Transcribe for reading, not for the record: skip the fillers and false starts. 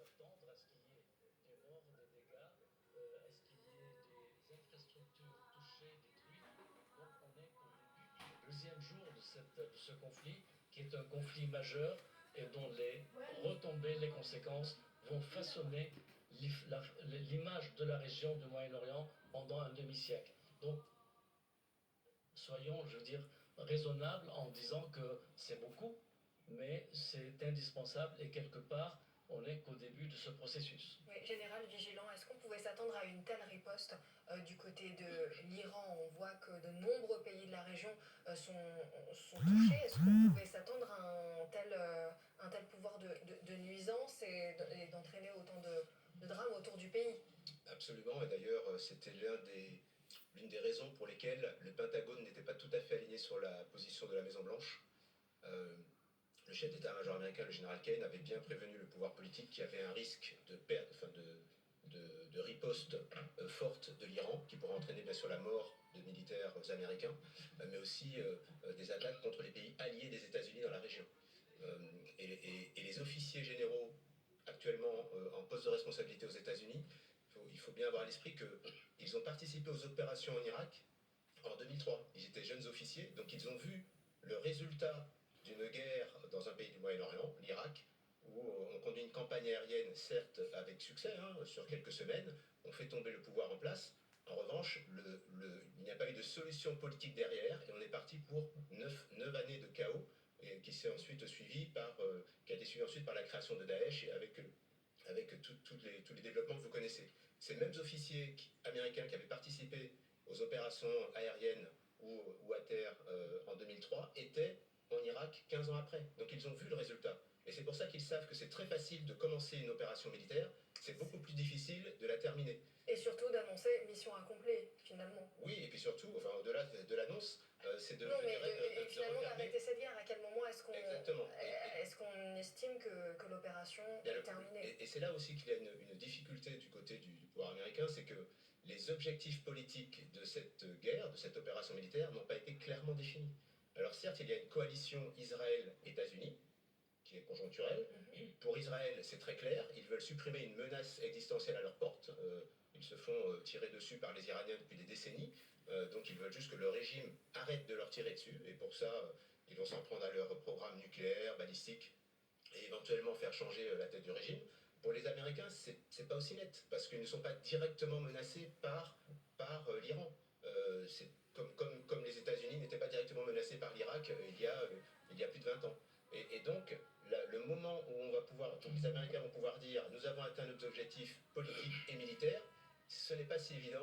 s'attendre à ce qu'il y ait des morts, des dégâts, à ce qu'il y ait des infrastructures touchées, détruites. Donc on est au début du deuxième jour de ce conflit, qui est un conflit majeur et dont les retombées, les conséquences vont façonner l'image de la région du Moyen-Orient pendant un demi-siècle. Donc soyons, je veux dire, raisonnables en disant que c'est beaucoup, mais c'est indispensable et quelque part, on n'est qu'au début de ce processus. Oui, général Vigilant, est-ce qu'on pouvait s'attendre à une telle riposte du côté de l'Iran? On voit que de nombreux pays de la région sont touchés. Est-ce qu'on pouvait s'attendre à un tel pouvoir de nuisance et d'entraîner autant de drames autour du pays? Absolument, et d'ailleurs, c'était l'une des raisons pour lesquelles le Pentagone n'était pas tout à fait aligné sur la position de la Maison-Blanche. Euh, le chef d'état-major américain, le général Kane, avait bien prévenu le pouvoir politique qu'il y avait un risque de riposte forte de l'Iran, qui pourrait entraîner bien sûr la mort de militaires américains, mais aussi des attaques contre les pays alliés des États-Unis dans la région. Et les officiers généraux actuellement en poste de responsabilité aux États-Unis, il faut bien avoir à l'esprit qu'ils ont participé aux opérations en Irak en 2003. Ils étaient jeunes officiers, donc ils ont vu le résultat d'une guerre dans un pays du Moyen-Orient, l'Irak, où on conduit une campagne aérienne, certes avec succès, sur quelques semaines, on fait tomber le pouvoir en place. En revanche, il n'y a pas eu de solution politique derrière, et on est parti pour 9 années de chaos, et qui a été suivi ensuite par la création de Daesh, et avec tous les développements que vous connaissez. Ces mêmes officiers américains qui avaient participé aux opérations aériennes ou à terre en 2003 étaient en Irak 15 ans après. Donc ils ont vu le résultat. Et c'est pour ça qu'ils savent que c'est très facile de commencer une opération militaire, c'est beaucoup plus difficile de la terminer. Et surtout d'annoncer mission accomplie, finalement. Oui, et puis surtout, enfin, au-delà de l'annonce, c'est Non, mais finalement refermer. d'arrêter cette guerre. À quel moment Exactement. est-ce qu'on estime que l'opération est terminée? Et c'est là aussi qu'il y a une difficulté du côté du pouvoir américain, c'est que les objectifs politiques de cette guerre, de cette opération militaire, n'ont pas été clairement définis. Alors certes, il y a une coalition Israël-États-Unis, qui est conjoncturelle. Pour Israël, c'est très clair, ils veulent supprimer une menace existentielle à leur porte. Ils se font tirer dessus par les Iraniens depuis des décennies, donc ils veulent juste que le régime arrête de leur tirer dessus, et pour ça, ils vont s'en prendre à leur programme nucléaire, balistique, et éventuellement faire changer la tête du régime. Pour les Américains, c'est pas aussi net, parce qu'ils ne sont pas directement menacés par l'Iran. C'est comme les États-Unis n'étaient pas directement menacés par l'Irak il y a plus de 20 ans. Et donc, le moment où les Américains vont pouvoir dire nous avons atteint nos objectifs politiques et militaires, ce n'est pas si évident.